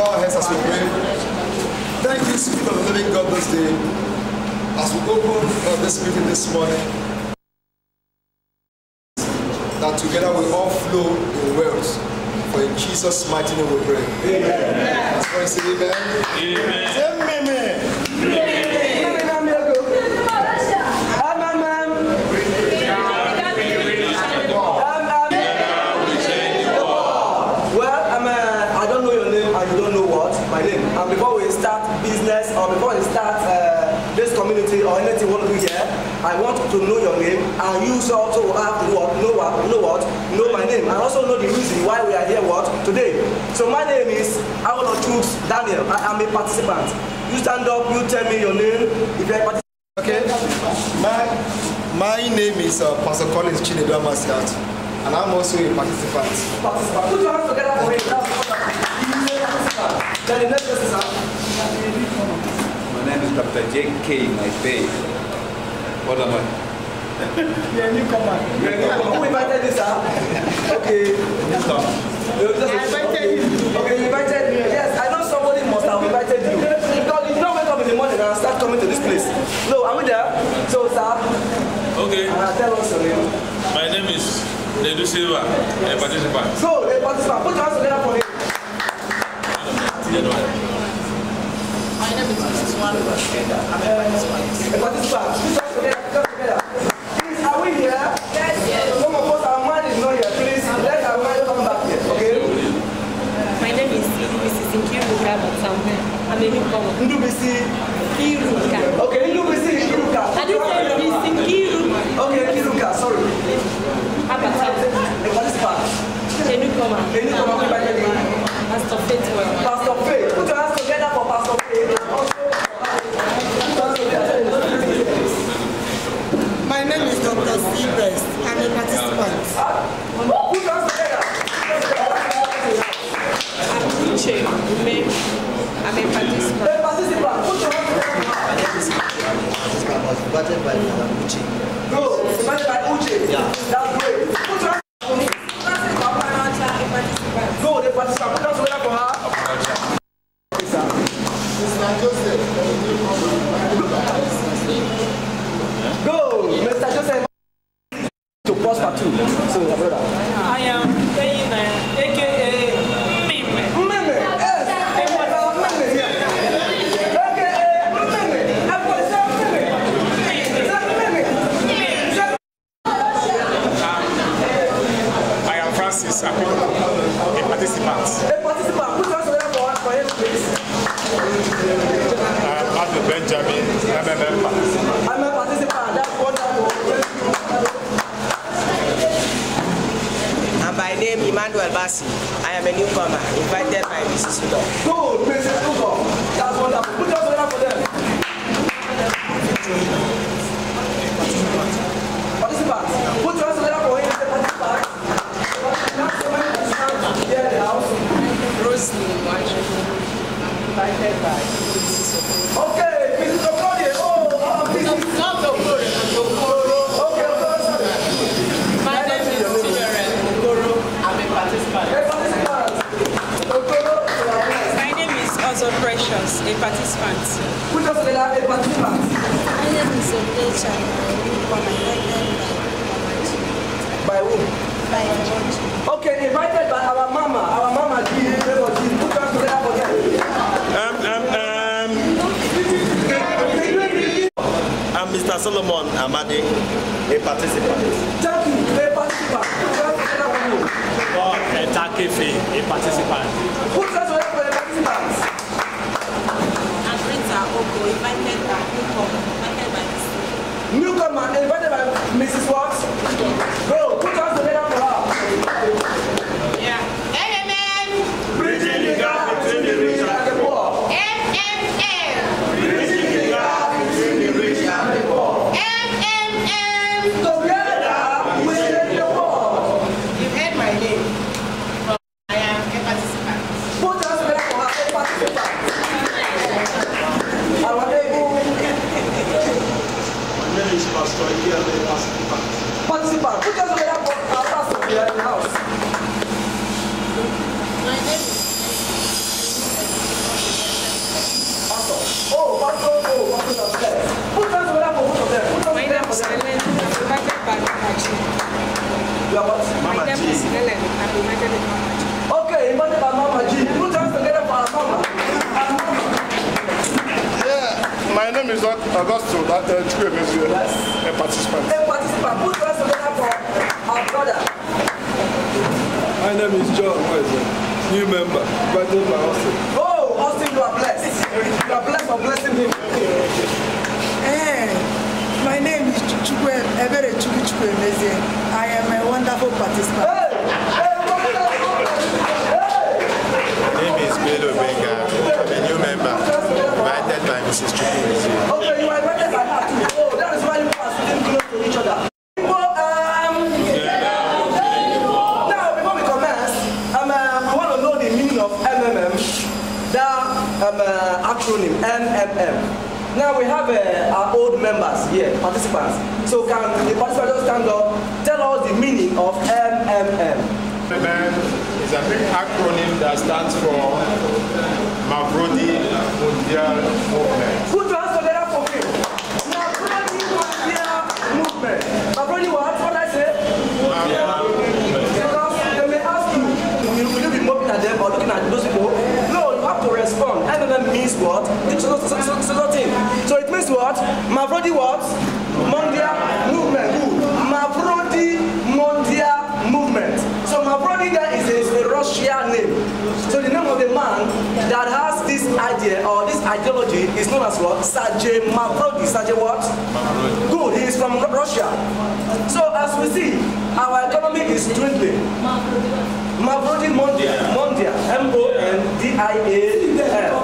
Our heads as we pray. Thank you, Spirit of the living God, this day. As we open this meeting this morning, that together we all flow in wealth. For in Jesus' mighty name we pray. Amen. That's why I say amen. Amen. Amen. And before we start business or before we start this community or anything you want to do here, I want to know your name, and you also have to know my name, and also know the reason why we are here today. So my name is Daniel. I am a participant. You stand up, you tell me your name if you are a participant. Okay. My name is Pastor Collins Chinedu Amasiat, and I'm also a participant. Put your hands together for me. Then the next person, sir. My name is Dr. J.K. Maipe. What am I? Yeah, newcomer. Who invited you, sir? Okay. I invited you. Okay, you invited me. Yes, I know somebody must have invited you. Because you don't wake up in the morning and start coming to this place. No, are we there? So, sir. Okay. Tell us your name. My name is Nedu Silva, a participant. So, a participant. Put your hands together for him. My name is Mrs. Wanu. I'm a participant. A participant. Put your hands together. Come together. Please, are we here? Yes. Some of us, our mind is not here. Please, let our mind come back here. Okay? My name is Mrs. Nkiruka Batambe. I'm a newcomer. Ndubisi Kiruka. Okay, Ndubisi Kiruka. I didn't say Ndubisi Kiruka. Okay, Kiruka, sorry. Abatambe. A participant. A newcomer. A newcomer, who invited you? Pastor Faith. Pastor Faith. Put your hands together for Pastor Faith. My name is Dr. Silvest. I'm a participant. Put your hands together. I'm Uche. I'm a participant. A participant. Put your hands together. I was invited by Uche. Go. Invited by Uche. Yeah. That's great. Put your hands. Go, the participant. Put your hands together for her. Go, Mr. Joseph. To prosper too. So, my brother. I am paying AKA Mime. Meme. Yes. Meme here. AKA Meme. Everybody say Meme. I am Francis Akpiko, a participant. A participant. Put your hands together for him, please. I am Matthew Benjamin. I'm a member. I'm a participant. That's wonderful. And by name Emmanuel Bassi. I am a newcomer, invited by Mrs. Udo. Good, Mrs. Udo. That's wonderful. Put your hands for them. Participants. Put your hands together for him. Participants. Here in the house. Rosie, invited by Mrs. Udo. Okay, Mrs. Okoro. Oh, Mrs. Not Okoro. Okay, sorry. My name is Okoro. I'm a participant. A participant. Okoro. My name is also Precious, a participant. Put us together, a participant. My name is NKECHI. By whom? By OJO. Okay, invited by our mama. Our mama, G. Put us together for them. I'm Mr. Solomon Amadi, a participant. Thank you, a participant. Put us together for you. Takefe, a participant. Put us together for the participants. I'm Rita Oko, invited by Newcomer, invited by Mrs. Watts. Go, put us together for her. Yeah. MMM. Bridging the gap between the rich and the poor. MMM. Bridging the gap between the rich and the poor. MMM. Together, we save the world. You've heard my name. I am a participant. Put us together for her, a participant. Our able My name is Pastor Ike, I'm a participant. participant. Put us together for our pastor here in the house. My name is Pastor. Oh, pastor upstairs. Put us together for both of them. Put us My together name for is them. Helen, I'm invited by Mama G. You are what? My name is Helen, I'm invited by Mama G. Okay, invited by Mama G. Put us together for our mama. My name is Augusto, that Yes. a participant. A participant. Put us together for our brother. My name is John, new member, invited by Austin. Oh, Austin, you are blessed. You are blessed for blessing him. My name is Chukwe Ebere Chukwe. I am a wonderful participant. Hey! Hey, My name is Bello Benga. I'm a new member, invited by Mrs. Chukwueze. okay, you are invited by her too. Oh, that is why you are sitting close to each other. Now, before we commence, we want to know the meaning of MMM, that acronym MMM. Now we have our old members here, participants. So can the participants just stand up, tell us the meaning of MMM? MMM is a big acronym that stands for Mavrodi Mondial Movement. Put your hands together for me. Mavrodi Mondial Movement. Mavrodi what? What did I say? Because they may ask you, will you be mocking at them or looking at those people? No, you have to respond. MMM means what? It's nothing. So it means what? Mavrodi what? Mondial Movement. Good. Mavrodi Mondial Movement. So Mavrodi there is a Russian name. So the name of the man that has this idea or this ideology is known as what? Sergei Mavrodi. Sergei what? Good. He is from Russia. So as we see, our economy is dwindling. Mavrodi Mondial. Mondial. M-O-N-D-I-A-L.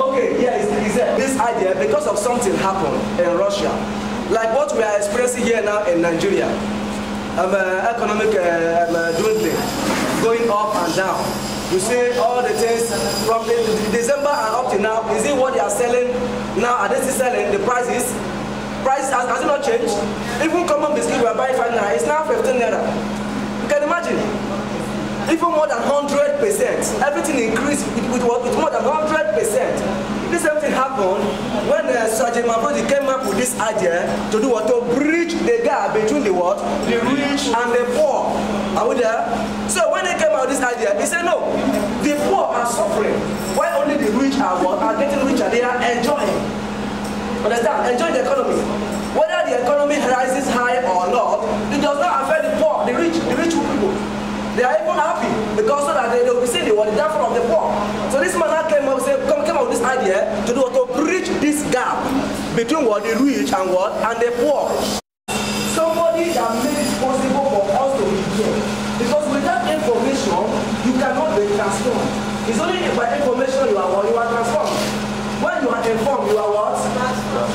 Okay, yeah, it's this idea because of something happened in Russia. Like what we are experiencing here now in Nigeria. Economic dwindling, going up and down. You see all the things from December and up to now. Is it what they are selling now? Are they still selling? The price has it not changed? Even common biscuit we are buying 5 naira, it's now 15 naira. You can imagine. Even more than 100%. Everything increased with more than 100%. This same thing happened when Sergei Mavrodi came up with this idea to do what? To bridge the gap between the what? The rich and the poor. Are we there? So when they came out with this idea, he said no, the poor are suffering, while only the rich are what? Are getting richer. They are enjoying. Understand? Enjoying the economy. Whether the economy rises high or not, it does not affect the poor, the rich people. They are even happy because so that they will be seeing the downfall of the poor. So this man came up with this idea to bridge this gap between what the rich and what and the poor. Somebody that made it possible for us to be here. Because without information, you cannot be only by information you are transformed. When you are informed, you are what?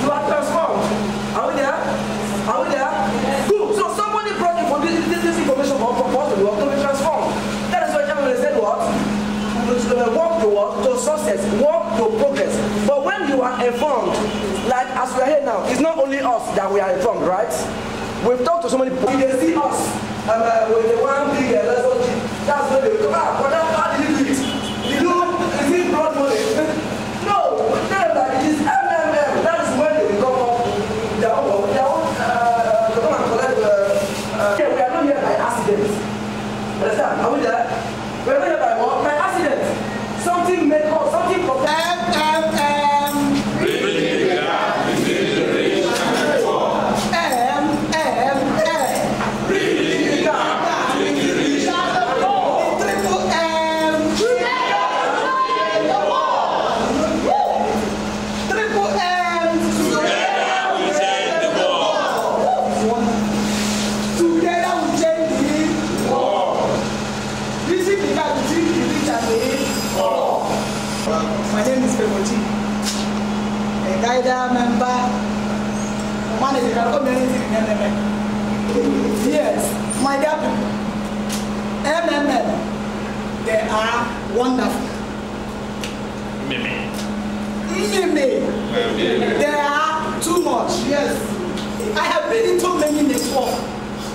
You are transformed. Are we there? Are we there? Good. So somebody brought this information for us to be transformed. That is why Jamie said what? Walk to what? To success. Walk to progress. But when you are informed, like as we are here now, it's not only us that we are informed, right? We've talked to so many people. They see us with the one big lesson. That's when they come out. But how did you do it? Is it blood money? No. Tell them that it is MMM. That is when they become up. They come and collect. We are not here by accident. Understand? Are we there? We are not here by what? By accident. Something made us. Something from member, manager, community member. Yes, my dear people, MMM, they are wonderful. Mimi. They are too much. Yes, I have been into many networks,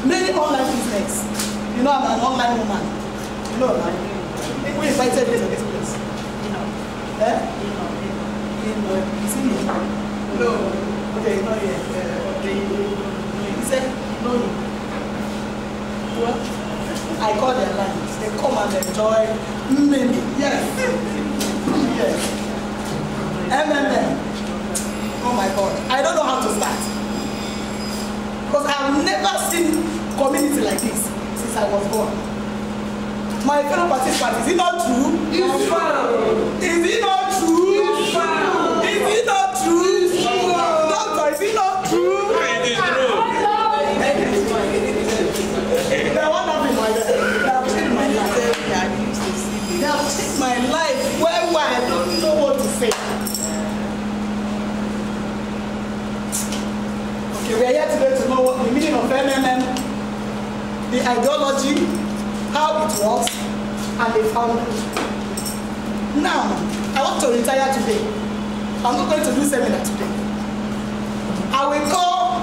many online business. You know, I'm an online woman. You know, we invited me to this place. No. Okay, not yet. Okay. He said, no. Well, I call their lines. They come and enjoy many. Yes. Yes. MMM. Oh my God. I don't know how to start. Because I've never seen community like this since I was born. My fellow participants, is it not true? It's true. Is it not true? It's true. Is it not true? Doctor, is it not true? It is true. They are wonderful in my life. They have changed my life. They have changed my life. Why I don't know what to say. Okay, we are here today to know what the meaning of MMM, the ideology, how it works, and the founder. Now, I want to retire today. I'm not going to do seminar today. I will call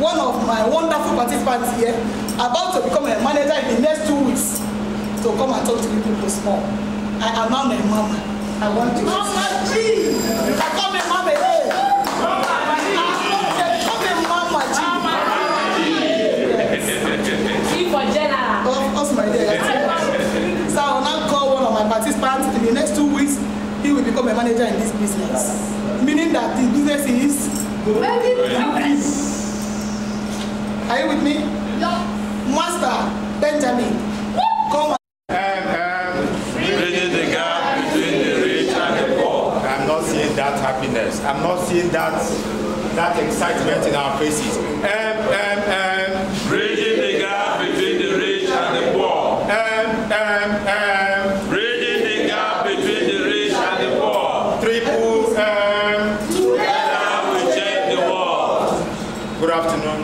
one of my wonderful participants here, about to become a manager in the next 2 weeks, to come and talk to the people small. I am now a mama. I want to. Mama G! I call me Mama A. My dear. So I will now call one of my participants. In the next 2 weeks, he will become a manager in this business. Meaning that the business is Are you with me? No. Master Benjamin, come. Bridging the gap between the rich and the poor. I'm not seeing that happiness. I'm not seeing that excitement in our faces. Bridging the gap between the rich and the poor. Bridging the gap between the rich and the poor. Triple Together we change the world. Good afternoon,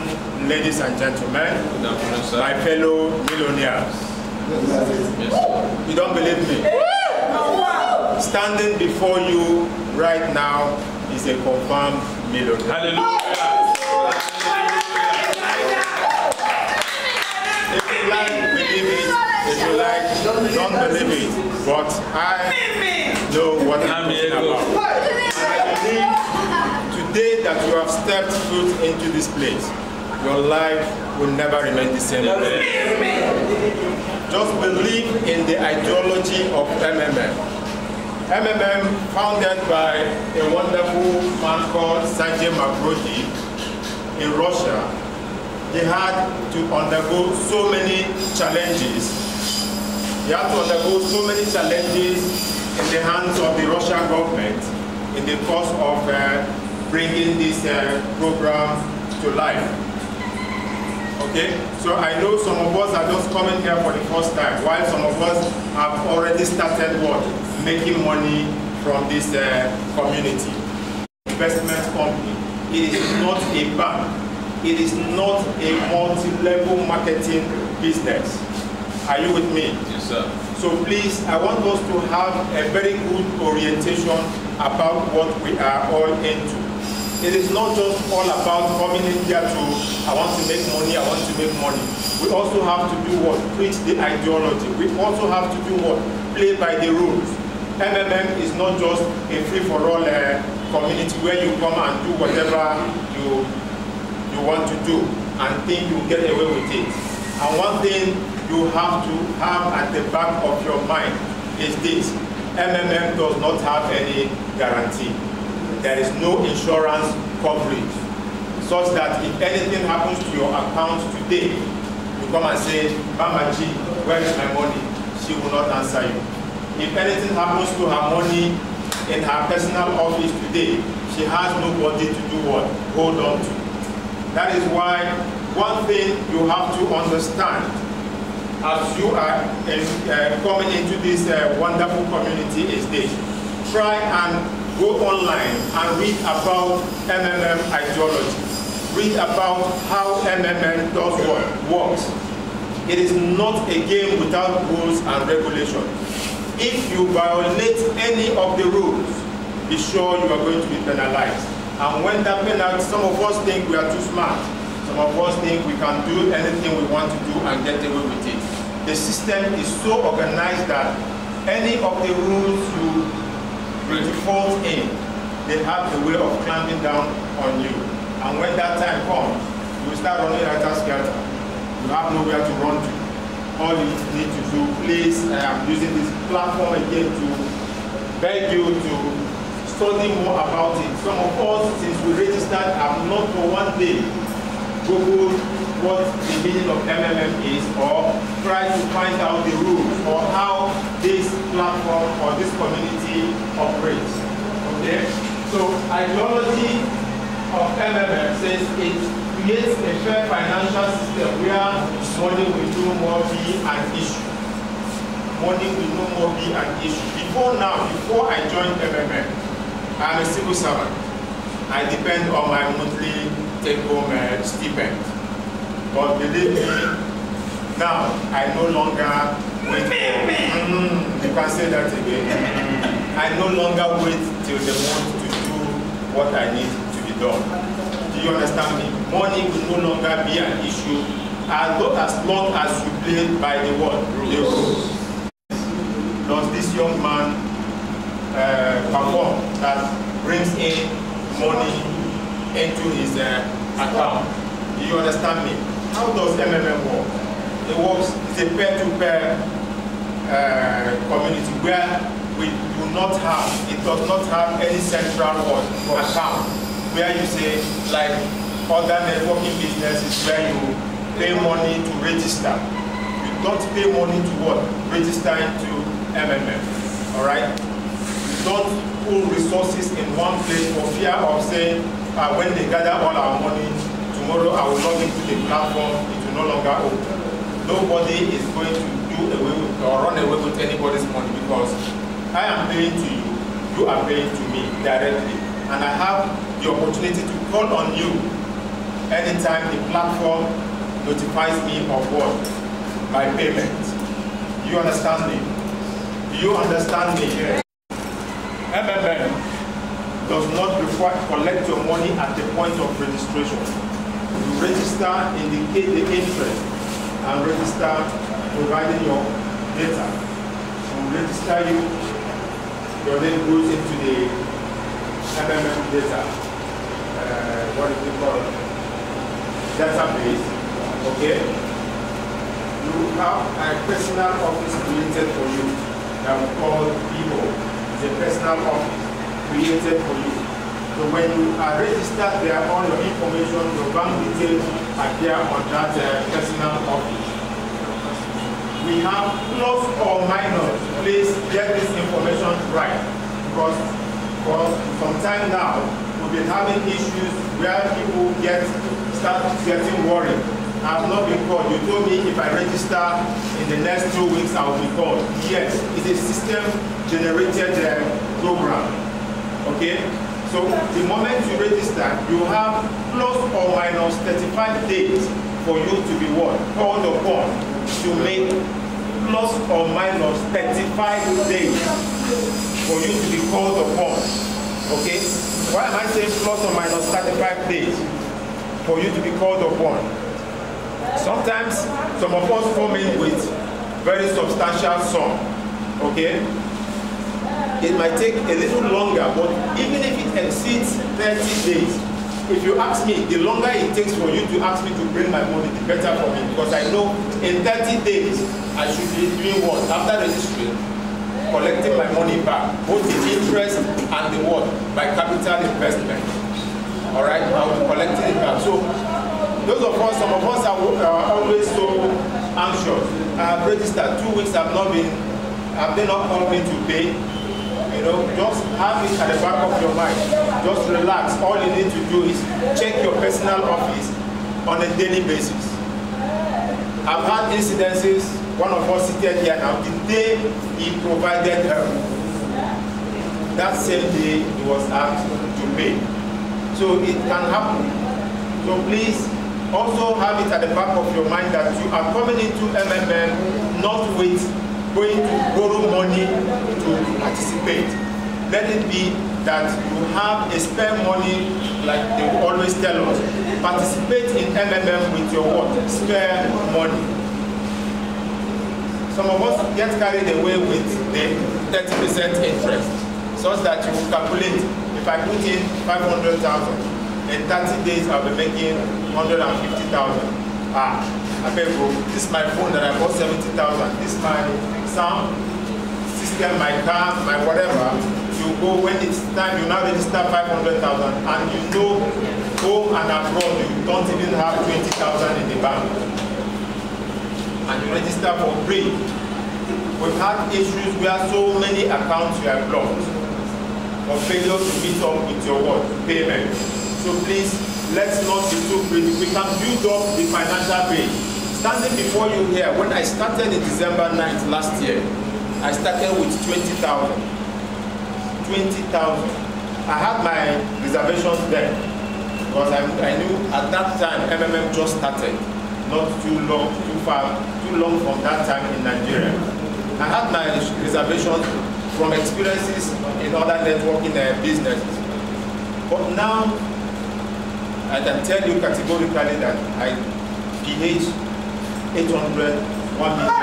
ladies and gentlemen. Good afternoon, sir. My fellow millionaires. Yes. You don't believe me? Standing before you right now is a confirmed millionaire. Hallelujah. If you like, believe it. If you like, don't believe it. But I know what I'm talking about. And I believe today that you have stepped foot into this place, your life will never remain the same. Just believe in the ideology of MMM. MMM, founded by a wonderful man called Sanjay Mavrodi in Russia. He had to undergo so many challenges. He had to undergo so many challenges in the hands of the Russian government in the course of bringing this program to life. Okay, so I know some of us are just coming here for the first time, while some of us have already started what? making money from this community. Investment company. It is not a bank. It is not a multi-level marketing business. Are you with me? Yes, sir. So please, I want us to have a very good orientation about what we are all into. It is not just all about coming in here to, I want to make money, I want to make money. We also have to do what? Preach the ideology. We also have to do what? Play by the rules. MMM is not just a free-for-all community where you come and do whatever you want to do and think you get away with it. And one thing you have to have at the back of your mind is this: MMM does not have any guarantee. There is no insurance coverage, such that if anything happens to your account today, you come and say, Mama G, where is my money? She will not answer you. If anything happens to her money in her personal office today, she has nobody to do what? Hold on to. That is why one thing you have to understand as you are coming into this wonderful community is this: try and go online and read about MMM ideology. Read about how MMM does what works. It is not a game without rules and regulations. If you violate any of the rules, be sure you are going to be penalized. And when that penalty, some of us think we are too smart. Some of us think we can do anything we want to do and get away with it. The system is so organized that any of the rules you default in, they have the way of clamping down on you. And when that time comes, you will start running out of skelter. You have nowhere to run to. All you need to do, please, I am using this platform again to beg you to study more about it. Some of us, since we registered, have not for one day Googled what the meaning of MMM is, or try to find out the rules or how this platform or this community operates. Okay? So ideology of MMM says it creates a fair financial system where money will no more be an issue. Money will no more be an issue. Before I joined MMM, I'm a civil servant. I depend on my monthly take-home stipend. But believe me, now I no longer wait for, you can say that again. I no longer wait till the month to do what I need to be done. Do you understand me? Money will no longer be an issue as long as you play by the what? The rules. Does this young man perform that brings in money into his account? Do you understand me? How does MMM work? It works, it's a peer-to-peer community where we do not have, it does not have any central account where you say, like other networking businesses where you pay money to register. You don't pay money to what? Register into MMM, all right? You don't pool resources in one place for fear of saying, when they gather all our money, tomorrow I will log into the platform, it will no longer open. Nobody is going to do away with or run away with anybody's money, because I am paying to you, you are paying to me directly. And I have the opportunity to call on you anytime the platform notifies me of what? My payment. Do you understand me? Do you understand me? MMM does not require collect your money at the point of registration. You register, indicate the interest, and register providing your data. We register you, your name goes into the MMM data, what is it called? Database, okay? You have a personal office created for you that we call PO. It's a personal office created for you. So when you are registered there, all your information, your bank details appear on that personal office. We have plus or minus. Please get this information right, because for some time now, we've been having issues where people start getting worried I have not been called. You told me if I register in the next 2 weeks, I will be called. Yes, it's a system-generated program. Okay? So the moment you register, you have plus or minus 35 days for you to be what? Called upon to make plus or minus 35 days for you to be called upon. Okay? Why am I saying plus or minus 35 days for you to be called upon? Sometimes some of us come in with very substantial sum. Okay? It might take a little longer, but even if it exceeds 30 days, if you ask me, the longer it takes for you to ask me to bring my money, the better for me. Because I know in 30 days, I should be doing what? After registering, collecting my money back, both the interest and the what? By capital investment. All right? I will be collecting it back. So, those of us, some of us are always so anxious. I have registered 2 weeks, have they not called me to pay? You know, just have it at the back of your mind. Just relax. All you need to do is check your personal office on a daily basis. I've had incidences, one of us seated here now, the day he provided help, that same day he was asked to pay. So it can happen. So please also have it at the back of your mind that you are coming into MMM not with going to borrow money to participate. Let it be that you have a spare money, like they always tell us. Participate in MMM with your what? Spare money. Some of us get carried away with the 30% interest, such that you will calculate, if I put in 500,000, in 30 days I'll be making 150,000. I beg you, this is my phone that I bought 70,000. This is my sound system, my car, my whatever. You go when it's time, you now register 500,000, and you know, home and abroad, you don't even have 20,000 in the bank. And you register for free. We've had issues where so many accounts were blocked or failure to meet up with your what? Payment. So please, let's not be too greedy. We can build up the financial base. Standing before you here, when I started in December 9th last year, I started with 20,000. 20,000. I had my reservations then because I knew at that time MMM just started, not too long from that time in Nigeria. I had my reservations from experiences in other networking businesses. But now, I can tell you categorically that I PH 800, 1 million.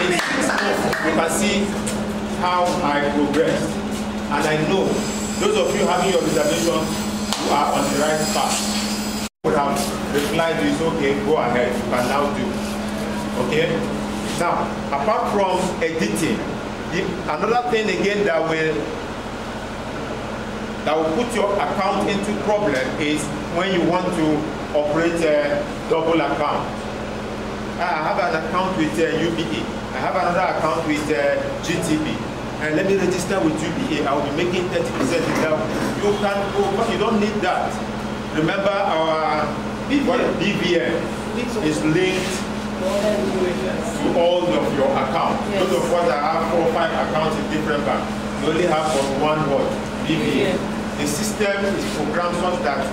In 6 months, you can see how I progressed. And I know those of you having your reservation, you are on the right path. Would have replied to you, okay, go ahead, you can now do. Okay? Now, apart from editing, another thing again that will put your account into problem is when you want to operate a double account. I have an account with UBA. I have another account with GTB. And let me register with UBA. I will be making 30% in that. You can go, but you don't need that. Remember our BVN is linked to all of your accounts. Yes. Those of us that have 4 or 5 accounts in different banks, you only have one word, BVN. The system is programmed such that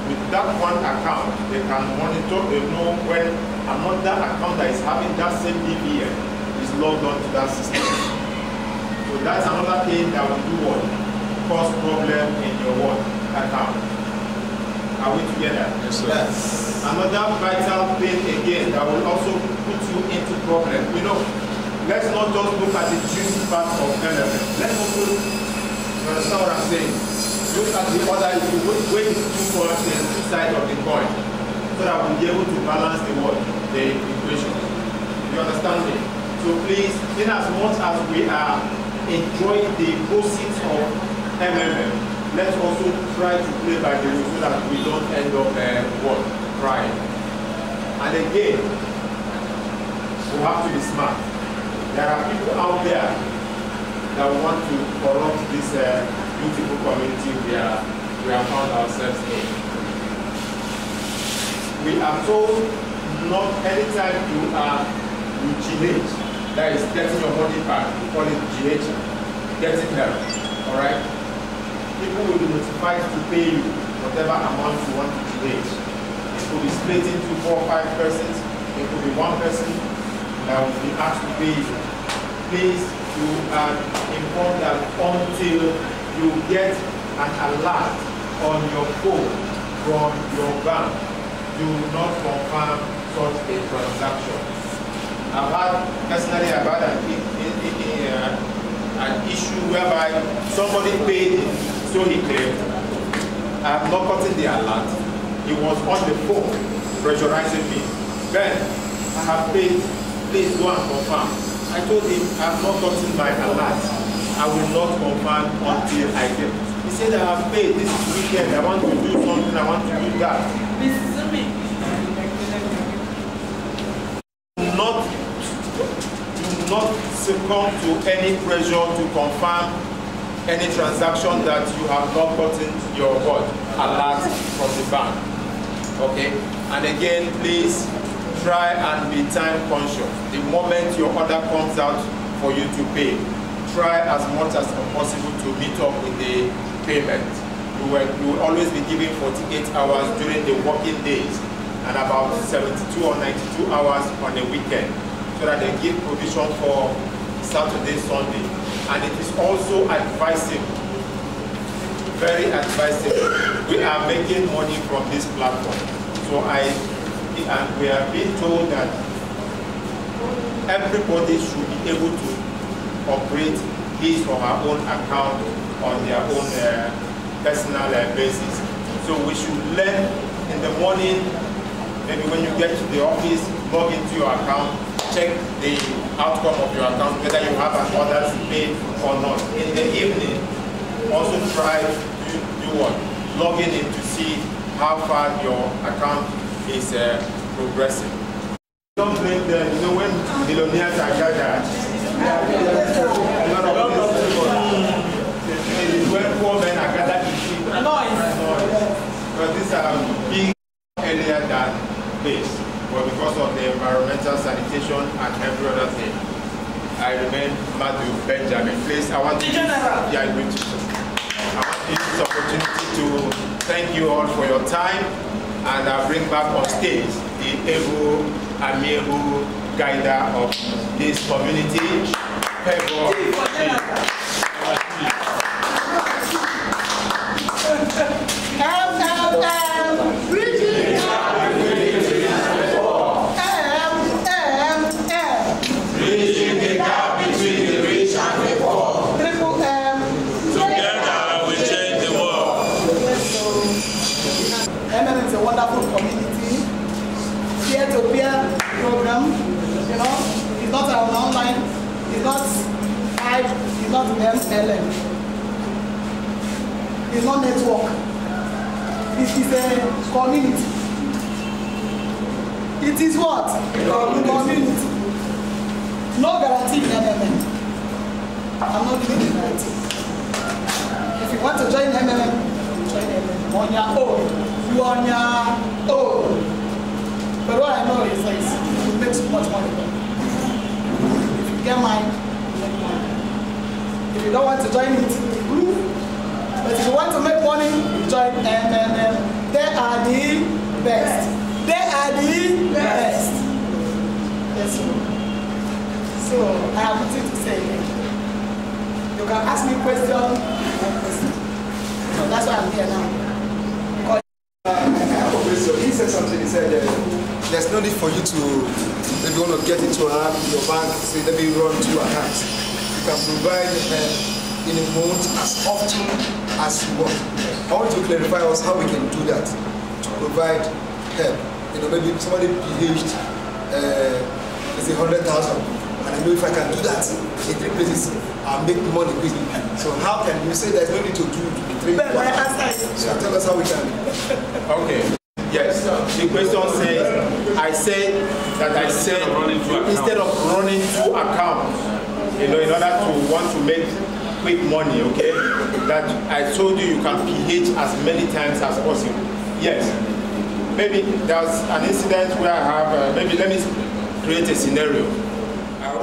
with that one account, they can monitor, they know when another account that is having that same BVN is logged onto that system. So that's another thing that will do what? Cause problem in your what? Account. Are we together? Yes, sir. Yes. Another vital thing again that will also put you into problem. You know, let's not just look at the juicy part of MMM. Let's also, you understand what I'm saying? Look at the other, if you weigh the 2 points, the 2 sides of the coin, so that we'll be able to balance the equation. You understand me? So please, in as much as we are enjoying the proceeds of MMM, let's also try to play by the rules so that we don't end up crying. And again, we have to be smart. There are people out there that want to corrupt this beautiful community we have found ourselves in. we are told not anytime you GH, that is getting your money back, we call it GH, getting help, all right? People will be notified to pay you whatever amount you want to GH. It could be split into 4 or 5 persons, it could be one person that will be asked to pay you. Please, you are informed that until you get an alert on your phone from your bank, do not confirm such a transaction. Personally, I've had an issue whereby somebody paid, so he claimed. I have not gotten the alert. He was on the phone pressurizing me. Ben, I have paid, please go and confirm. I told him I have not gotten my alert. I will not confirm until I get. He said I have paid, this is weekend, I want to do something, I want to do that. Do not succumb to any pressure to confirm any transaction that you have not gotten your alert from the bank. Okay? And again, please try and be time conscious. The moment your order comes out for you to pay, try as much as possible to meet up with the payment. You will always be given 48 hours during the working days and about 72 or 92 hours on the weekend, so that they give provision for Saturday, Sunday. And it is also advisable, very advisable. We are making money from this platform. So and we are being told that everybody should be able to operate his or her own account on their own personal basis. So we should learn in the morning, maybe when you get to the office, log into your account, check the outcome of your account, whether you have an order to pay or not. In the evening, also try to do what? Logging in to see how far your account is progressing. Don't blame them. You know, when millionaires are gathered, a lot of people, it is when poor men are gathered to see noise. But these are big earlier than this. But because of the environmental sanitation and every other thing, I remain Matthew Benjamin. Please, I want to use this opportunity to thank you all for your time, and I bring back on stage the able, amiable guider of this community, It's a wonderful community, peer-to-peer program, you know, it's not an online, it's not MLM, it's not network, it is a community. It is what? Community. No guarantee in MLM. I'm not giving a guarantee. If you want to join MLM, join MLM on your own. You on your own. But what I know is like, you make so much money. If you get mine, you make money. If you don't want to join it, but if you want to make money, join MMM. They are the best. They are the best. Yes, sir. So I have nothing to say again. You can ask me questions. So that's why I'm here now. So he said something, he said there's no need for you to, if you want to get into an app, your bank, say let me run 2 accounts. You can provide in a month as often as you want. I want to clarify us how we can do that to provide help. You know, maybe somebody PhD, let's say 100,000, and I know if I can do that in 3 places, I'll make money quickly. So how can you say there's no need to do 3 places? So tell us how we can. Okay. Yes, the question says, I said instead of running 2 accounts, you know, in order to want to make quick money, okay, that I told you you can PH as many times as possible. Yes, maybe there's an incident where I have, maybe let me create a scenario.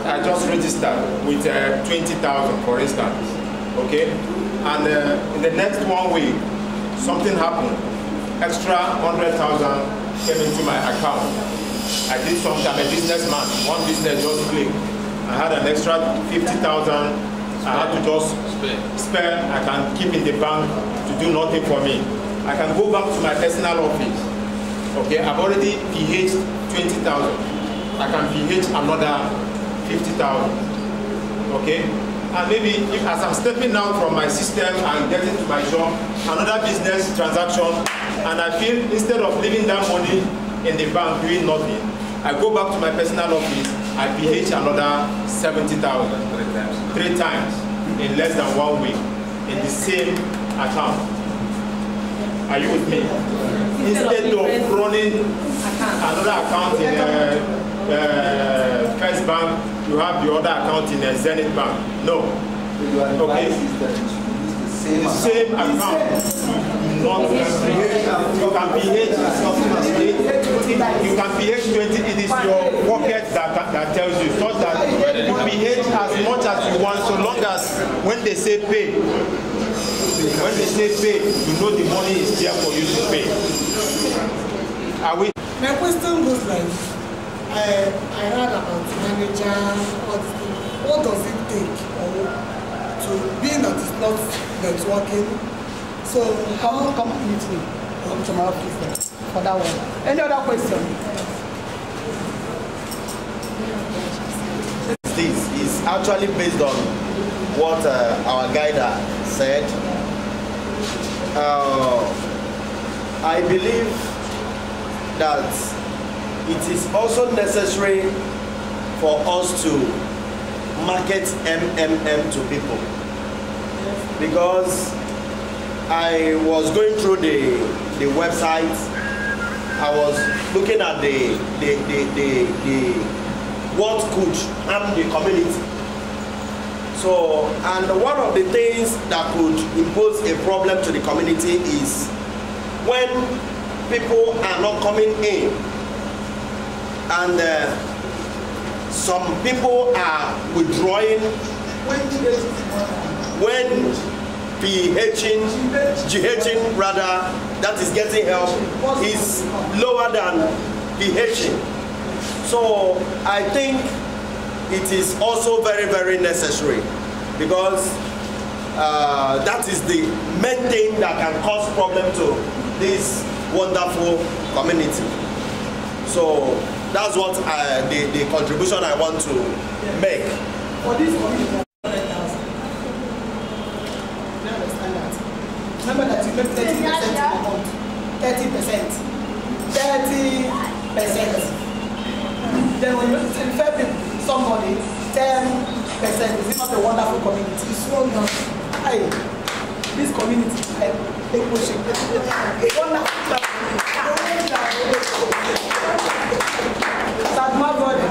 I just registered with 20,000 for instance, okay? And in the next 1 week, something happened. Extra 100,000 came into my account. I did something, I'm a businessman. One business just clicked. I had an extra 50,000. I had to just spare. I can keep in the bank to do nothing for me. I can go back to my personal office. Okay, I've already PH'd 20,000. I can PH another 50,000. Okay, and maybe if as I'm stepping out from my system and getting to my job, another business transaction, and I feel instead of leaving that money in the bank doing nothing, I go back to my personal office, I PH another 70,000 3 times in less than 1 week in the same account. Are you with me? Instead of running another account in First Bank, you have the other account in Zenith Bank. No. Okay. The same account. Not you can PH. You can PH 20. It is your pocket that tells you. So that you PH as much as you want, so long as when they say pay. When they say pay, you know the money is there for you to pay. Are we? My question goes like, I heard about manager, what does it take to being that it's not networking? So how come meet me to my office for that one? Any other question? This is actually based on what our guide said. I believe that it is also necessary for us to market MMM to people, because I was going through the website. I was looking at the what could harm the community. So, and one of the things that could impose a problem to the community is when people are not coming in, and some people are withdrawing when GHing rather, that is getting help, is lower than PHing. So I think it is also very, very necessary, because that is the main thing that can cause problem to this wonderful community. So that's what the contribution I want to make. For this community, 100,000. You understand that? Remember that you make 30% in a month. 30%. 30%. Then when you refer somebody 10%, is it not a wonderful community? It's so nice. Hey, this community, they push it. It's wonderful. That's my brother.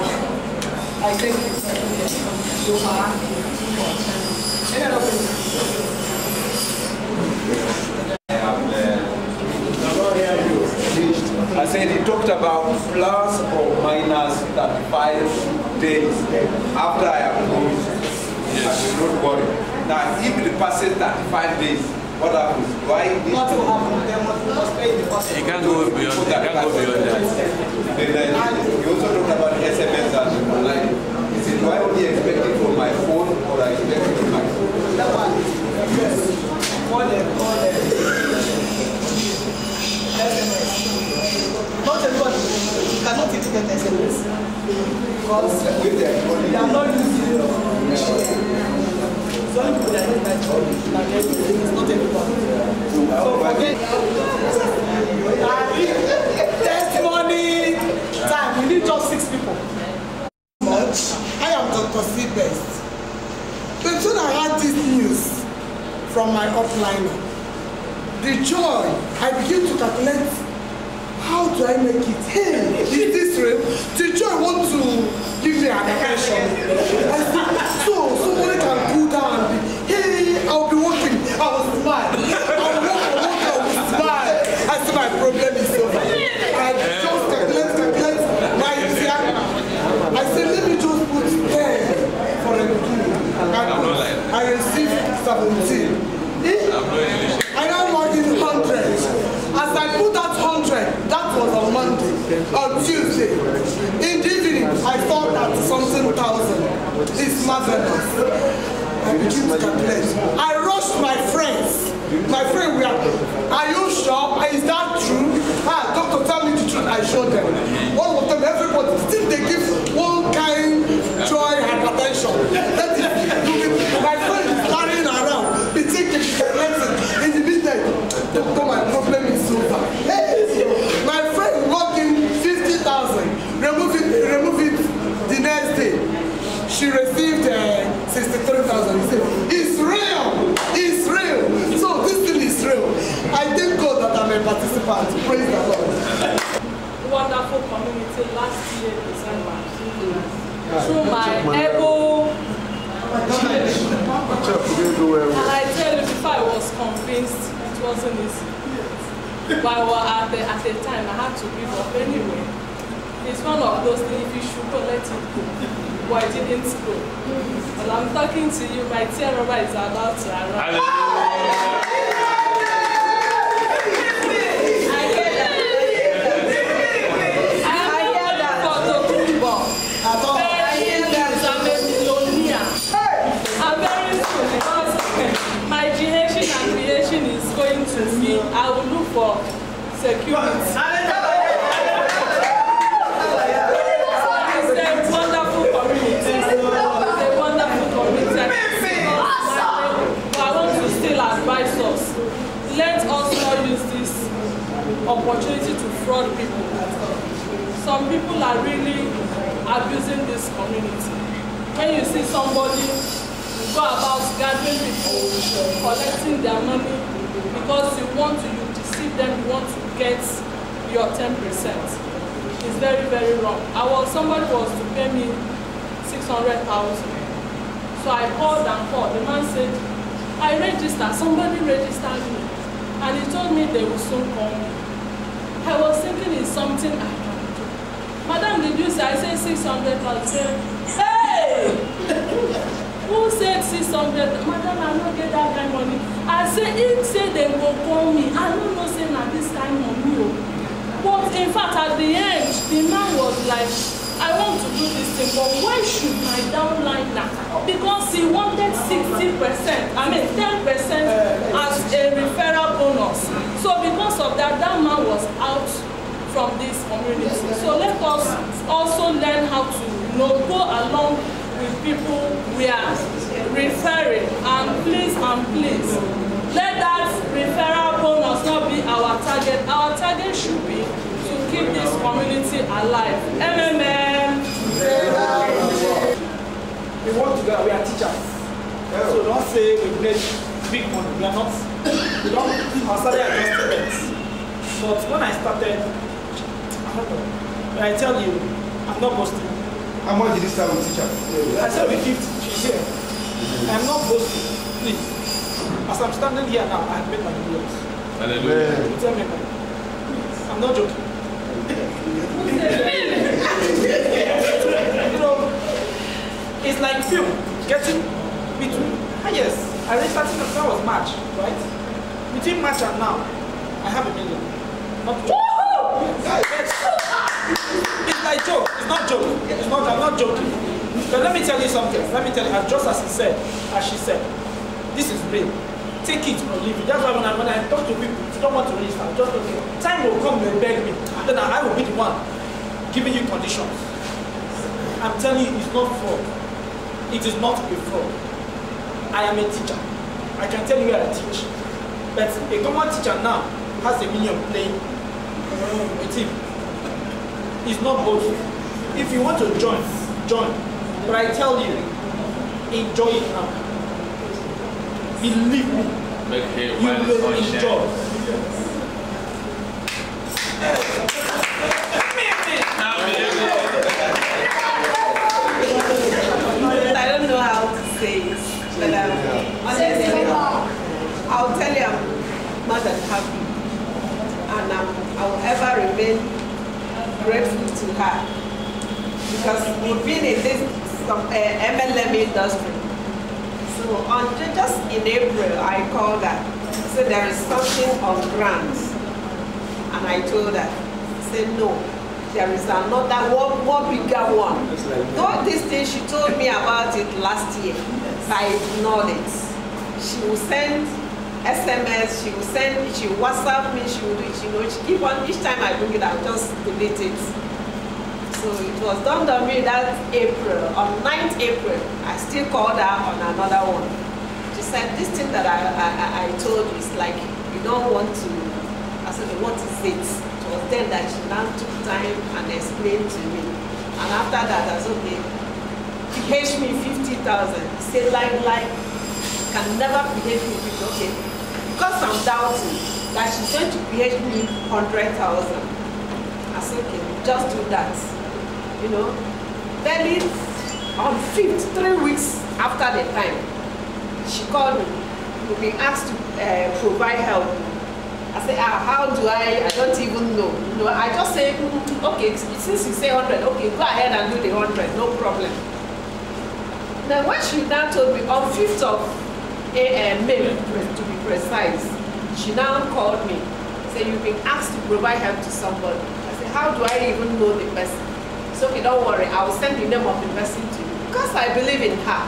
I think you are. Any other question? I said he talked about plus or minus 35 days after I approve. Yes. Don't worry. Now, if it passes 35 days, what happens? Why? What will happen? They must pay the cost. You can't go beyond that. You can't go beyond that. Then you also talked about SMS and online. Is it, do I only expect it from my phone or I expect it from my phone? That one. Yes. Call them. SMS. Not everybody cannot even get SMS because they are not using it. Some people are not that it's not everybody. So forget testimony time. We need just 6 people. I am Dr. C. Best. But soon I had this news from my upliner. The joy, I begin to calculate, how do I make it? Hey, is this real? The joy want to give me an attention. I said, so somebody can pull down and be, hey, I'll be working. I will smile. I will work, I will smile. I said, my problem is over. I received 17. I now log in 100. As I put that 100, that was on Monday, on Tuesday. In the evening, I saw that something thousand. It's marvelous. I begin to calculate. I rushed my friends. My friend, are you sure? Is that true? Doctor, tell me the truth. I showed them. All of them, everybody, still they give one kind joy and attention. That is, my friend is carrying around. He thinks in the midnight. Doctor, my problem is over. Hey, my friend logged in 50,000. Remove it the next day. She received 63,000. He said, it's real. It's real. So this thing is real. I thank God that I'm a participant. Praise the Lord. Wonderful community last year, December. Through my ego. And I tell you, before I was convinced, it wasn't easy. But at the time, I had to give up anyway. It's one of those things, if you should go, let it go. But I didn't go. But I'm talking to you, my tear rubber is about to arrive. To me, I will look for security. It's a wonderful community. It's a wonderful community. But I want to still advise us. Let us not use this opportunity to fraud people. Some people are really abusing this community. When you see somebody go about gathering people, collecting their money, because you deceive them, you want to get your 10%. It's very, very wrong. Somebody was to pay me 600,000. So I called and called. The man said, I registered, somebody registered me. And he told me they will soon call me. I was thinking it's something I can do. Madam, did you say? I said 600,000. Hey! Who said 600? Madam, I don't get that kind of money. I said, he said they will call me. I don't know, say na this kind of money. But in fact, at the end, the man was like, I want to do this thing, but why should my downline now? Because he wanted 60%, I mean 10% as a referral bonus. So because of that, that man was out from this community. So let us also learn how to go along with people we are referring, and please, let that referral bonus not be our target. Our target should be to keep this community alive. MMM. We work together, we are teachers. So don't say we need big money. We are not. We don't our salary adjustments. But when I started, I tell you, I'm not boasting. How much did you start with teacher? I said with 50, she's here. I'm not boasting, please. As I'm standing here now, I have made my millions. Hallelujah. Tell me, man. I'm not joking. You know, it's like film, getting between, yes, I read starting that was March, right? Between March and now, I have $1 million. Not joking. It's like joke. It's not joke. It's not. I'm not joking. But let me tell you something. Let me tell you, just as she said, this is real. Take it or leave it. That's why when I talk to people, if you don't want to register, just okay. Time will come, they'll beg me, and then I will be the one giving you conditions. I'm telling you, it's not fraud. It is not a fraud. I am a teacher. I can tell you where I teach. But a common teacher now has $1 million playing with him. It's not both. If you want to join. But I tell you, enjoy it now. Believe me, you will enjoy. I don't know how to say it, but honestly, I'll tell you I'm more than happy, and I will ever remain grateful to her, because we've been in this MLM industry. So So just in April, I called her. Said there is something on ground. And I told her, said no, there is another one bigger one. Though this thing, she told me about it last year. I ignored it. She will send SMS, she will WhatsApp me, she keep on, each time I bring it, I'll just delete it. So it was done on me that April, on 9th April, I still called her on another one. She said, this thing that I told you is like, you don't want to, I said, what is it? It was then that she now took time and explained to me. And after that, I said, okay, PH me 50,000. He said, like, can never PH me 50,000. Okay, because I'm doubting that she's going to PH me 100,000. I said, okay, just do that. You know, then on 5th, 3 weeks after the time, she called me. We've been asked to provide help. I said, how do I don't even know. You know, I just say, okay, since you say 100, okay, go ahead and do the 100, no problem. Now, when she now told me, on 5th of May, to be precise, she now called me, said, you've been asked to provide help to somebody. I said, how do I even know the person? So, okay, don't worry, I will send the name of the person to you. Because I believe in her,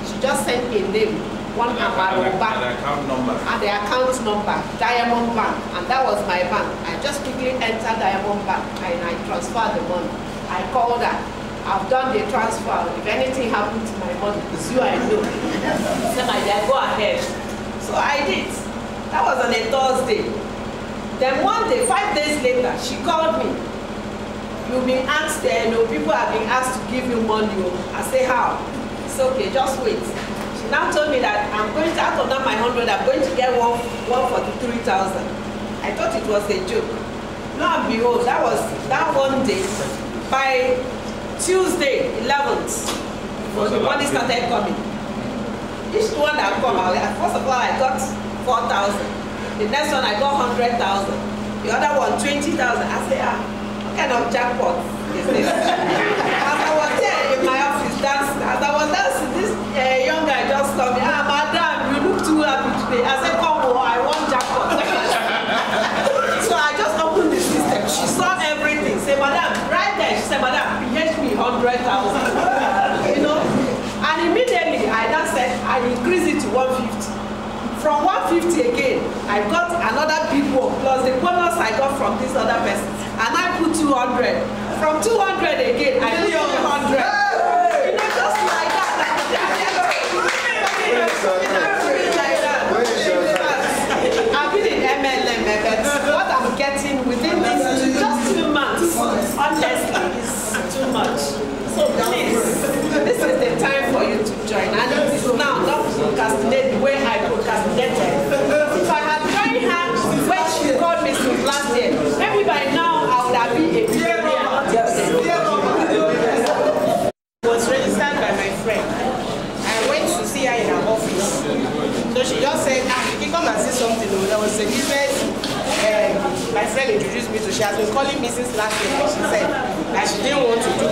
she just sent a name, one Amaro Bank, and the account number, Diamond Bank, and that was my bank. I just quickly entered Diamond Bank and I transferred the money. I called her, I've done the transfer. If anything happened to my money, it's you I know. Said, my dear, go ahead. So I did. That was on a Thursday. Then one day, 5 days later, she called me. You've been asked, people have been asked to give you money. I say, how? It's okay, just wait. She now told me that I'm going to, out of that my 100, I'm going to get 143,000. I thought it was a joke. Lo and behold, that was that one day. By Tuesday, 11th, the money started coming. Each one that come out, first of all, I got 4,000. The next one, I got 100,000. The other one, 20,000. I say, what kind of jackpot is this? As I was there in my office dancing, as I was dancing, this young guy just told me, madam, you look too happy today. I said, come on, I want jackpot. So I just opened the system. She saw everything. Say, madam, right there, she said, madam, PH me 100,000. You know? And immediately, I now said, I increased it to 150. From 150 again, I got another big one, plus the bonus I got from this other person. And I put 200. From 200 again, I put 300. You know, just like that. I've been in MLM, but what I'm getting within these just 2 months, honestly, is too much. So please, this is the time for you to join. And it is now not procrastinate the way I procrastinated. If I had joined her when she called me since last year, maybe by now I would have been a billionaire. Was registered by my friend. I went to see her in her office. So she just said, you can come and see something. There was a business my friend introduced me to. She has been calling me since last year. She said that she didn't want to do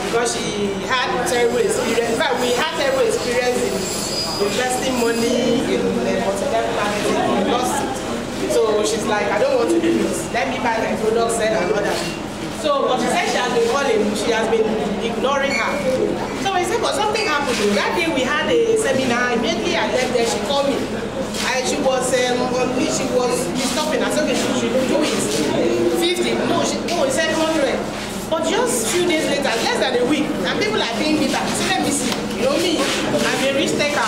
because she had terrible experience. In fact, we had terrible experience in investing money in multi-level marketing. We lost it. So she's like, I don't want to do this. Let me buy my products then and order. So, but she said she has been calling, she has been ignoring her. So I said, but something happened. That day we had a seminar, immediately I left there, she called me. And she was stopping. I said, okay, she should do it. 50, no, he said 100. But just a few days later, less than a week, and people are paying me back. So let me see. You know me, I'm a rich taker.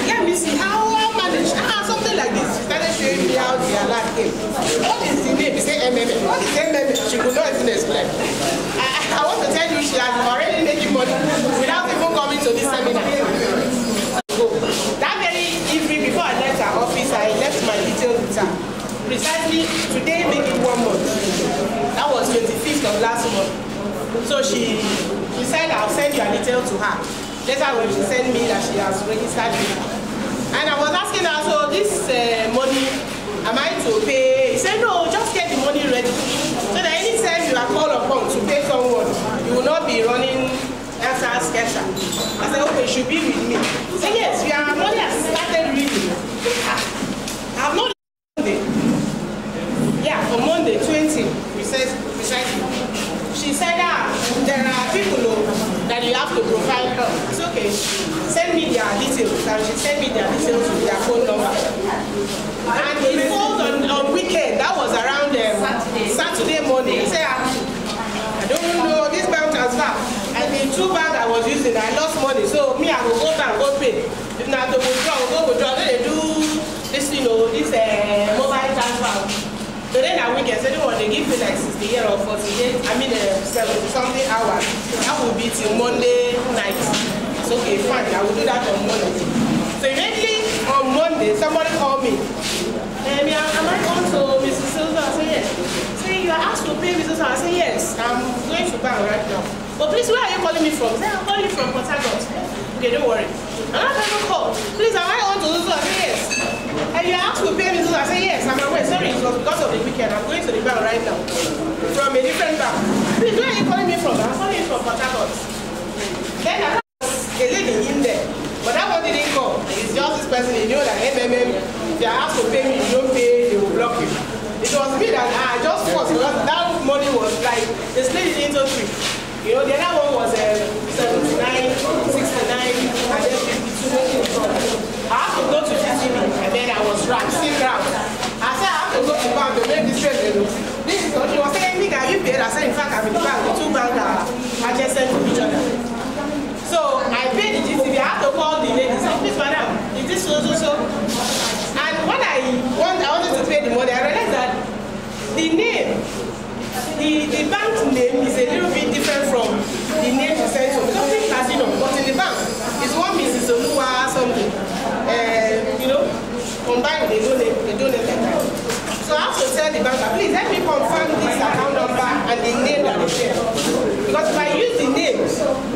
Let me see how I manage. Something like this. She started showing me how the alert came. What is the name? He said MM. What is MM? She could not even explain. I want to tell you, she has already making money without even coming to this seminar. So, that very evening before I left her office, I left my details with her. Precisely today, making 1 month. That was 25th of last month. So she said, I'll send your details to her. Later when she sent me that she has registered me. And I was asking her, so this money, am I to pay? He said, no, just get the money ready. So that anytime you are called upon to pay someone, you will not be running answer sketcher. I said, okay, you should be with me. He said, yes, we are me their details with their phone number. And it falls on weekend. That was around Saturday morning. Say, I don't know this bank transfer. And the two bank I was using, I lost money. So me, I will go back, go pay. If not to withdraw, go withdraw. Then they do this, you know, this mobile transfer. So then I weekend, so they give me like 60 or 48, 70 something hours. That will be till Monday night. It's okay, fine, I will do that on Monday. So immediately on Monday, somebody called me. Am I going to Mrs. Silva? I said yes. Say, you are asked to pay Mrs. Silva? I said yes, I'm going to bank right now. But please, where are you calling me from? Say, I'm calling from Port Harcourt. Okay, don't worry. Another person called. Please, am I on to Zuzu? I said yes. And you asked to pay me Zuzu? I said yes, I'm aware. Sorry, it was because of the weekend. I'm going to the bank right now. From a different bank. Please, where are you calling me from? I'm calling from Port Harcourt. Then I was a lady in there. But that one didn't come. It's just this person, you know that MMM, if they are asked to pay me, you don't pay, they will block you. It was me that I just forced because that money was like, they split it into three. You know, the other one was 79, 69, and then 52. I have to go to GTB, and then I was still round. I said, I have to go to the bank to make this trade. This is what she was saying, nigga, you paid. I said, in fact, I'm in the bank. The two banks are adjacent to each other. So I paid the GTB. I have to call the lady. Say, please, madam, is this so? And when I wanted to pay the money, I realized that the name, the bank name is a little bit different from the name you sent to. Because it's casino, but in the bank, it's one Mrs. Oluwa something. You know, combined, they donate like that. So I have to tell the banker, please let me confirm this account number and the name that is there. Because if I use the name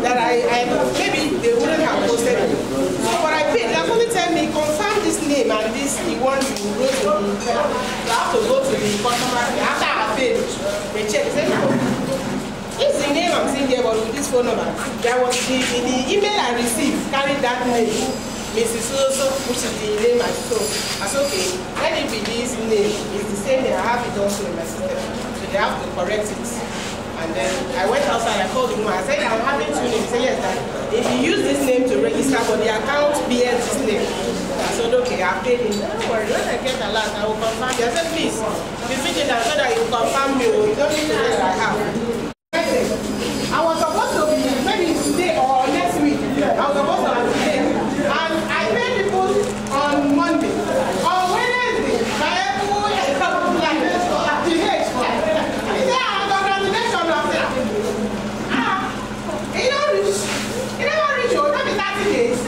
that I maybe they wouldn't have posted it. So what I paid, they have only tell me confirm this name and this the one you wrote to me. So I have to go to the customer. After I paid, they check. They say, it's the name I'm seeing there, but with this phone number. There was the email I received carried that name. Mrs. Soso, which is the name I saw. I said, okay, let it be this name. It's the same name. I have it also in my system. So they have to correct it. And then I went outside, I called the woman. I said, I'm having two names. He said, yes, that if you use this name to register, but the account bears this name. I said, okay, I paid him. Don't worry, when I get a lot, I will confirm you. I said, please, be vigilant so that you confirm me. You don't need to know that I have. I was supposed to be maybe today or next week. I was supposed to have today. And I paid people on Monday. On Wednesday, my people like the H. He said, congratulations, I said, it don't reach. It never reach, not be 30 days.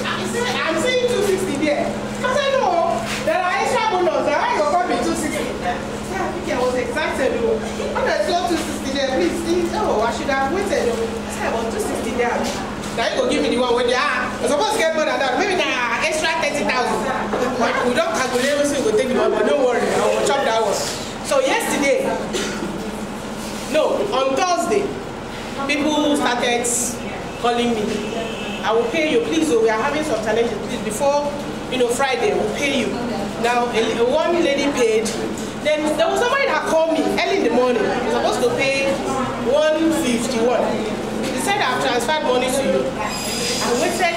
I said, I'm seeing 260 there. I said, no, there are extra bonus. There are going to be 260. I think I was excited. When I saw 260 there, please, I should have waited. I said, about 260 there. Now you go give me the one where they are. I'm supposed to get more than that. Maybe now extra 30,000. But we don't calculate everything, we'll take the one, but don't worry, I will chop that one. So yesterday, no, on Thursday, people started calling me. I will pay you, please. We are having some challenges. Please, before Friday, we'll pay you. Now, one lady paid. Then there was somebody that called me early in the morning. He was supposed to pay 151. He said, I've transferred money to you. I waited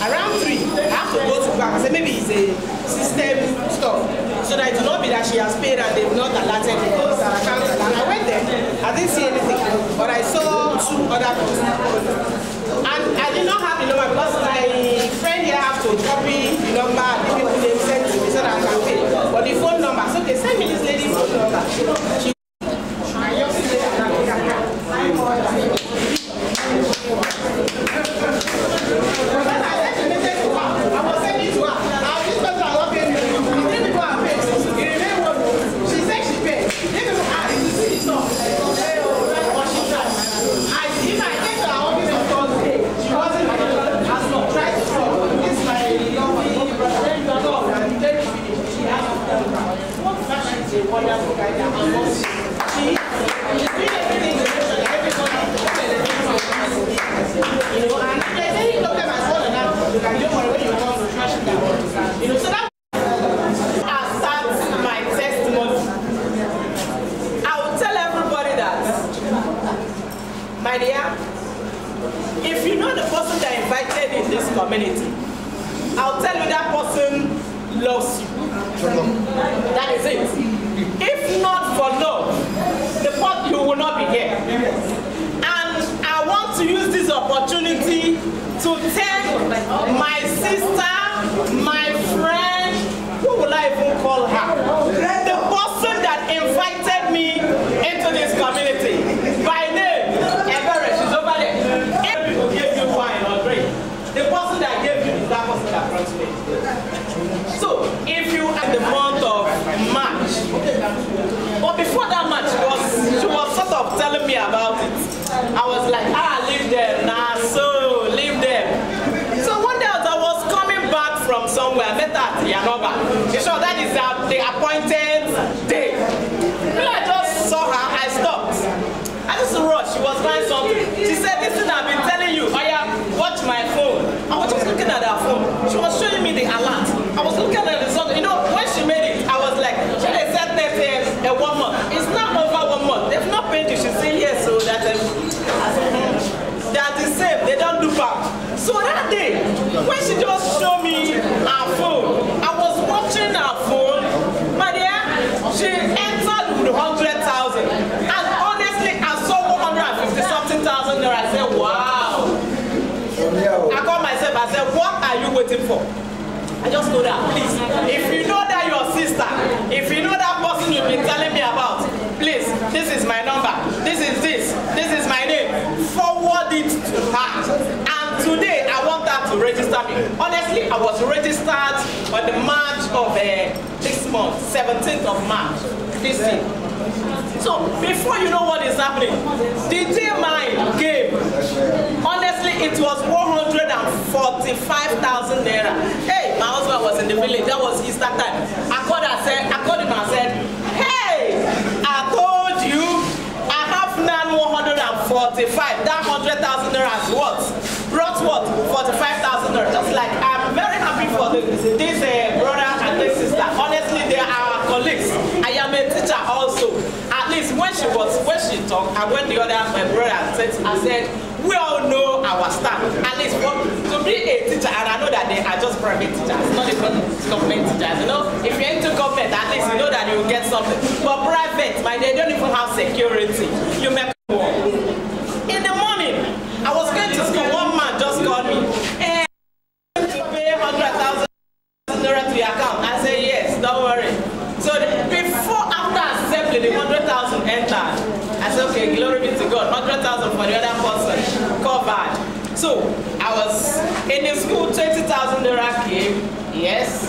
around 3. I have to go to bank. I said, maybe it's a system stuff. So that it will not be that she has paid and they've not alerted me. Because her account is alert. I went there. I didn't see anything. But I saw 2 other people. And I did not have the number because my friend here has to copy the number and the people name sent to me so that I can pay. But the phone number, so okay, send me this lady's phone number. She wonderful guy that almost she is doing everything to make sure that everyone and if there's any problem as well on that, you can don't worry when you come to trash that. So that starts my testimony. I will tell everybody that, my dear, if you know the person that invited in this community, I loves you. That is it. If not for love, you will not be here. And I want to use this opportunity to thank my sister, my friend, who will I even call her? The person that invited me into this community. By name, Everett, she's over there. If people give you wine or drink, the person that gave you is that person that brought me. So, if you at the month of March, but before that March, she was sort of telling me about it. I was like, leave them, nah, so leave them. So one day as I was coming back from somewhere, I met her at Yanoba. So that is the appointed day. When I just saw her, I stopped. I just rushed. She was buying something. She said, listen, I've been telling you, watch my phone. I was just looking at her phone. She was showing me the alert. I was looking at the song. You know, when she made it, I was like, should they set that 1 month? It's not over 1 month. They've not paid you. She said, yes, so that they are the same. They don't do back. So that day, when she just showed me her phone, I was watching her phone. My dear, she entered with 100,000. And honestly, I saw 150-something thousand there. I said, wow. I called myself, I said, what are you waiting for? I just know that, please. If you know that your sister, if you know that person you've been telling me about, please, this is my number, this is my name, forward it to her. And today, I want her to register me. Honestly, I was registered on the March of this month, 17th of March, this year. So, before you know what is happening, the day mine came, honestly, it was 145,000 naira. Hey, my husband was in the village, that was Easter time. I called him and said, hey, I told you, I have now 145, that 100,000 naira is what? Brought what? 45,000 naira. Just like, I'm very happy for this brother and this sister. Honestly, they are our colleagues. I am a teacher also. At least when she talked, and when the other my brother said, I said, we all know our staff. At least to be a teacher, and I know that they are just private teachers, not even government teachers. You know, if you're into government, at least you know that you will get something. But private, they don't even have security. You make work. In the morning, I was going to school. One man just called me. Hey, to pay 100,000 naira to your account. I said yes, don't worry. So after assembly, the 100,000 entered. I said, okay, glory be to God. 100,000 for the other person covered. So I was in the school, 20,000 naira came. Yes.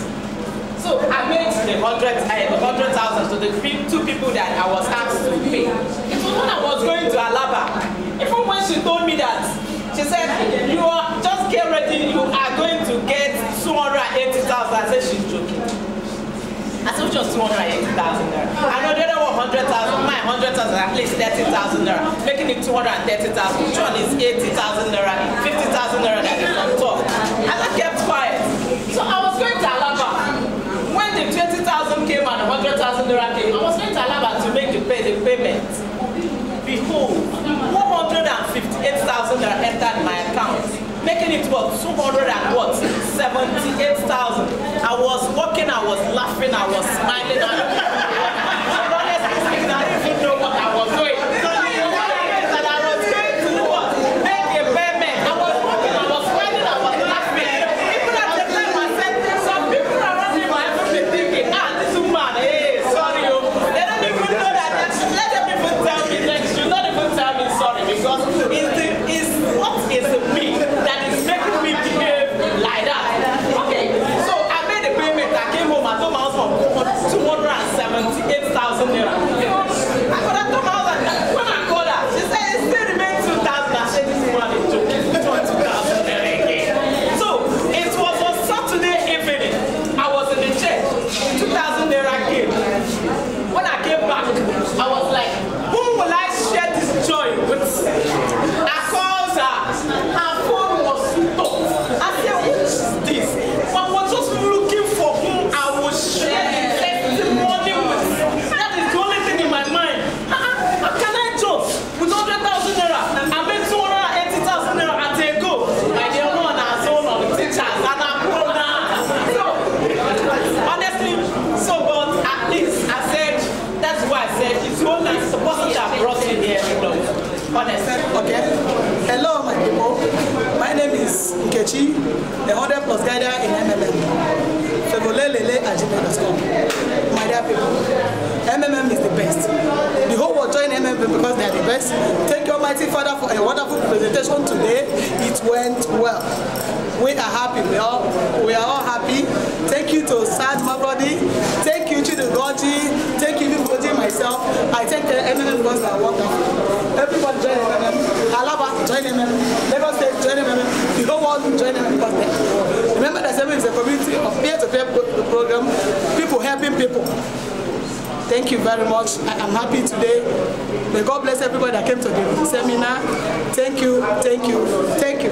So I made the 100,000 to the two people that I was asked to pay. It was when I was going to Alaba. Even when she told me that, she said, you are just get ready. You are going to get 280,000. I said she's joking. I said, just 280,000 naira. I know the other one 100,000, my 100,000, at least 30,000 naira. Making it 230,000. Which one is 80,000 naira, 50,000 naira that is on top? And I kept quiet. So I was going to Alaba. When the 20,000 came and 100,000 naira came, I was going to Alaba to make the payment. Behold, 158,000 naira entered my account. Making it what? 278,000. I was walking, I was laughing, I was smiling. Honestly speaking, I didn't even know what I was doing. And I was going to do what? Make a payment. I was walking, I was smiling, I was laughing. Even at the time I said, some people around me might have been thinking, this woman, hey, sorry. They don't even know that. Let them even tell me next. You don't even tell me sorry because it's what is me that is making me behave like that. Okay, so I made a payment. I came home. I told my husband 270,000 is NKECHI, the 100+ guider in MMM. Fegolelele@gmail.com. My dear people, MMM is the best. The whole world join MMM because they are the best. Thank you, Almighty Father, for a wonderful presentation today. It went well. We are happy. We are all happy. Thank you to Sad Mabrodi. Thank you to the Goji. Thank you to Goji myself. I thank the MMM because they are wonderful. Everybody join MMM. Alaba, join MMM. Lagos State, join MMM. The whole world join MMM because they. Remember that MMM is a community of peer-to-peer program. People helping people. Thank you very much. I am happy today. May God bless everybody that came to the seminar. Thank you, thank you, thank you.